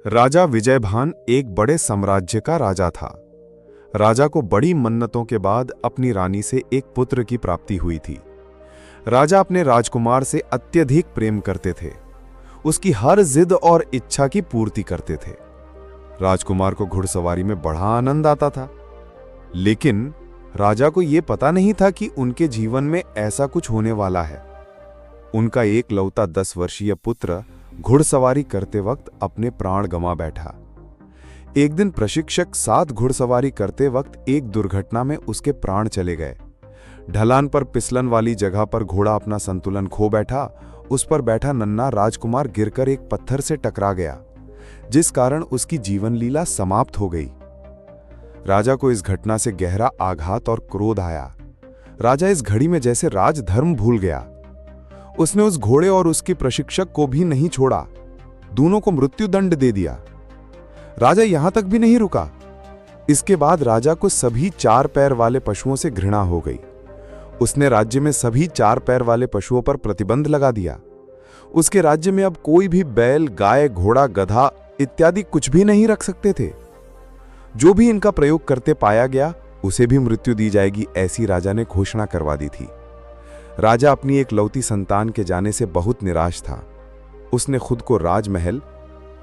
राजा विजयभान एक बड़े साम्राज्य का राजा था। राजा को बड़ी मन्नतों के बाद अपनी रानी से एक पुत्र की प्राप्ति हुई थी। राजा अपने राजकुमार से अत्यधिक प्रेम करते थे। उसकी हर जिद और इच्छा की पूर्ति करते थे। राजकुमार को घुड़सवारी में बड़ा आनंद आता था, लेकिन राजा को यह पता नहीं था कि उनके जीवन में ऐसा कुछ होने वाला है। उनका एकलौता 10 वर्षीय पुत्र घुड़सवारी करते वक्त अपने प्राण गंवा बैठा। एक दिन प्रशिक्षक साथ घुड़सवारी करते वक्त एक दुर्घटना में उसके प्राण चले गए। ढलान पर फिसलन वाली जगह पर घोड़ा अपना संतुलन खो बैठा। उस पर बैठा नन्हा राजकुमार गिरकर एक पत्थर से टकरा गया, जिस कारण उसकी जीवन लीला समाप्त हो गई। राजा को इस घटना से गहरा आघात और क्रोध आया। राजा इस घड़ी में जैसे राजधर्म भूल गया। उसने उस घोड़े और उसके प्रशिक्षक को भी नहीं छोड़ा, दोनों को मृत्युदंड दे दिया। राजा यहां तक भी नहीं रुका। इसके बाद राजा को सभी 4 पैर वाले पशुओं से घृणा हो गई। उसने राज्य में सभी 4 पैर वाले पशुओं पर प्रतिबंध लगा दिया। उसके राज्य में अब कोई भी बैल, गाय, घोड़ा, गधा इत्यादि कुछ भी नहीं रख सकते थे। जो भी इनका प्रयोग करते पाया गया उसे भी मृत्यु दी जाएगी, ऐसी राजा ने घोषणा करवा दी थी। राजा अपनी एक लौती संतान के जाने से बहुत निराश था। उसने खुद को राजमहल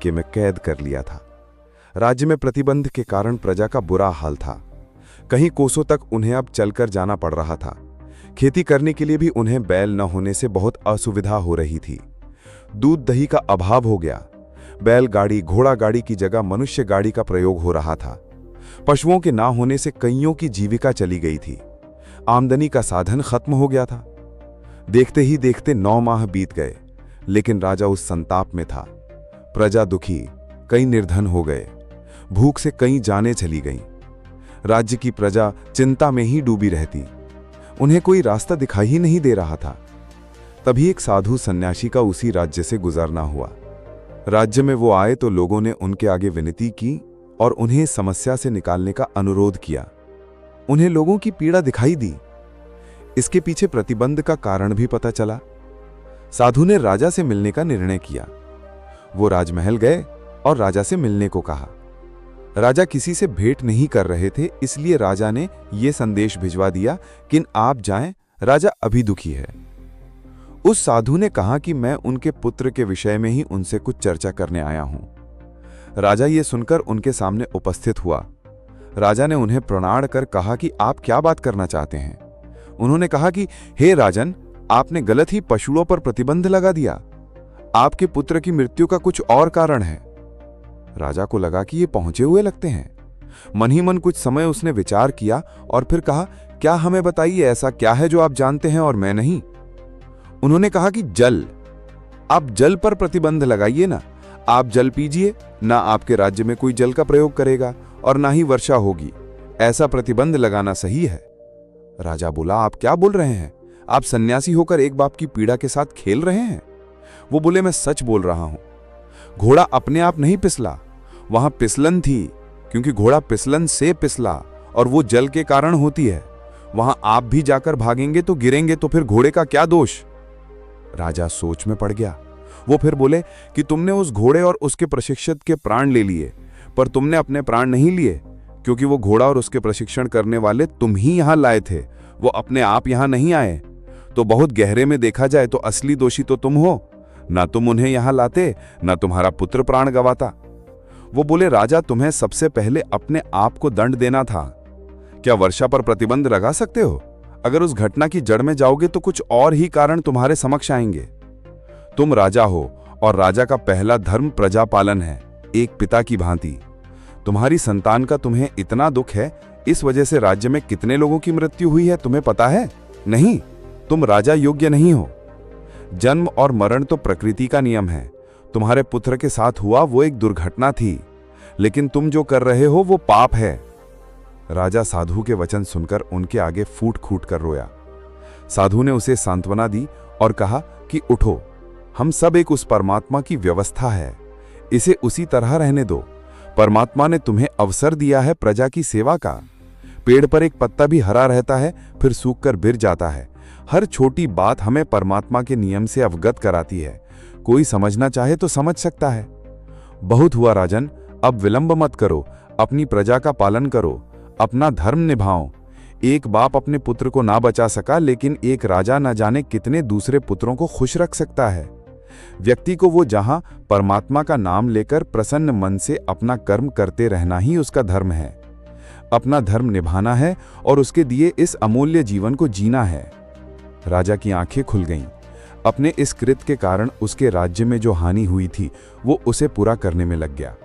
के में कैद कर लिया था। राज्य में प्रतिबंध के कारण प्रजा का बुरा हाल था। कहीं कोसों तक उन्हें अब चलकर जाना पड़ रहा था। खेती करने के लिए भी उन्हें बैल न होने से बहुत असुविधा हो रही थी। दूध दही का अभाव हो गया। बैलगाड़ी, घोड़ा गाड़ी की जगह मनुष्य गाड़ी का प्रयोग हो रहा था। पशुओं के ना होने से कईयों की जीविका चली गई थी। आमदनी का साधन खत्म हो गया था। देखते ही देखते 9 माह बीत गए, लेकिन राजा उस संताप में था। प्रजा दुखी, कई निर्धन हो गए। भूख से कई जानें चली गईं। राज्य की प्रजा चिंता में ही डूबी रहती। उन्हें कोई रास्ता दिखाई ही नहीं दे रहा था। तभी एक साधु सन्यासी का उसी राज्य से गुजरना हुआ। राज्य में वो आए तो लोगों ने उनके आगे विनती की और उन्हें समस्या से निकालने का अनुरोध किया। उन्हें लोगों की पीड़ा दिखाई दी। इसके पीछे प्रतिबंध का कारण भी पता चला। साधु ने राजा से मिलने का निर्णय किया। वो राजमहल गए और राजा से मिलने को कहा। राजा किसी से भेंट नहीं कर रहे थे, इसलिए राजा ने यह संदेश भिजवा दिया कि आप जाएं, राजा अभी दुखी है। उस साधु ने कहा कि मैं उनके पुत्र के विषय में ही उनसे कुछ चर्चा करने आया हूं। राजा ये सुनकर उनके सामने उपस्थित हुआ। राजा ने उन्हें प्रणाम कर कहा कि आप क्या बात करना चाहते हैं। उन्होंने कहा कि हे राजन, आपने गलत ही पशुओं पर प्रतिबंध लगा दिया। आपके पुत्र की मृत्यु का कुछ और कारण है। राजा को लगा कि ये पहुंचे हुए लगते हैं। मन ही मन कुछ समय उसने विचार किया और फिर कहा, क्या हमें बताइए, ऐसा क्या है जो आप जानते हैं और मैं नहीं। उन्होंने कहा कि जल, आप जल पर प्रतिबंध लगाइए ना। आप जल पीजिए, ना आपके राज्य में कोई जल का प्रयोग करेगा और ना ही वर्षा होगी। ऐसा प्रतिबंध लगाना सही है। राजा बोला, आप क्या बोल रहे हैं? आप सन्यासी होकर एक बाप की पीड़ा के साथ खेल रहे हैं। वो बोले, मैं सच बोल रहा हूं। घोड़ा अपने आप नहीं फिसला, वहां फिसलन थी, क्योंकि घोड़ा फिसलन से फिसला और वो जल के कारण होती है। वहां आप भी जाकर भागेंगे तो गिरेंगे, तो फिर घोड़े का क्या दोष? राजा सोच में पड़ गया। वो फिर बोले कि तुमने उस घोड़े और उसके प्रशिक्षक के प्राण ले लिए, पर तुमने अपने प्राण नहीं लिए, क्योंकि वो घोड़ा और उसके प्रशिक्षण करने वाले तुम ही यहां लाए थे। वो अपने आप यहां नहीं आए। तो बहुत गहरे में देखा जाए तो असली दोषी तो तुम हो। ना तुम उन्हें यहां लाते, ना तुम्हारा पुत्र प्राण गंवाता। वो बोले, राजा, तुम्हें सबसे पहले अपने आप को दंड देना था। क्या वर्षा पर प्रतिबंध लगा सकते हो? अगर उस घटना की जड़ में जाओगे तो कुछ और ही कारण तुम्हारे समक्ष आएंगे। तुम राजा हो और राजा का पहला धर्म प्रजा पालन है, एक पिता की भांति। तुम्हारी संतान का तुम्हें इतना दुख है, इस वजह से राज्य में कितने लोगों की मृत्यु हुई है तुम्हें पता है? नहीं, तुम राजा योग्य नहीं हो। जन्म और मरण तो प्रकृति का नियम है। तुम्हारे पुत्र के साथ हुआ वो एक दुर्घटना थी, लेकिन तुम जो कर रहे हो वो पाप है। राजा साधु के वचन सुनकर उनके आगे फूट फूट कर रोया। साधु ने उसे सांत्वना दी और कहा कि उठो, हम सब एक उस परमात्मा की व्यवस्था है, इसे उसी तरह रहने दो। परमात्मा ने तुम्हें अवसर दिया है प्रजा की सेवा का। पेड़ पर एक पत्ता भी हरा रहता है, फिर सूखकर गिर जाता है। हर छोटी बात हमें परमात्मा के नियम से अवगत कराती है। कोई समझना चाहे तो समझ सकता है। बहुत हुआ राजन, अब विलंब मत करो, अपनी प्रजा का पालन करो, अपना धर्म निभाओ। एक बाप अपने पुत्र को ना बचा सका, लेकिन एक राजा न जाने कितने दूसरे पुत्रों को खुश रख सकता है। व्यक्ति को वो जहां परमात्मा का नाम लेकर प्रसन्न मन से अपना कर्म करते रहना ही उसका धर्म है। अपना धर्म निभाना है और उसके दिए इस अमूल्य जीवन को जीना है। राजा की आंखें खुल गईं। अपने इस कृत्य के कारण उसके राज्य में जो हानि हुई थी वो उसे पूरा करने में लग गया।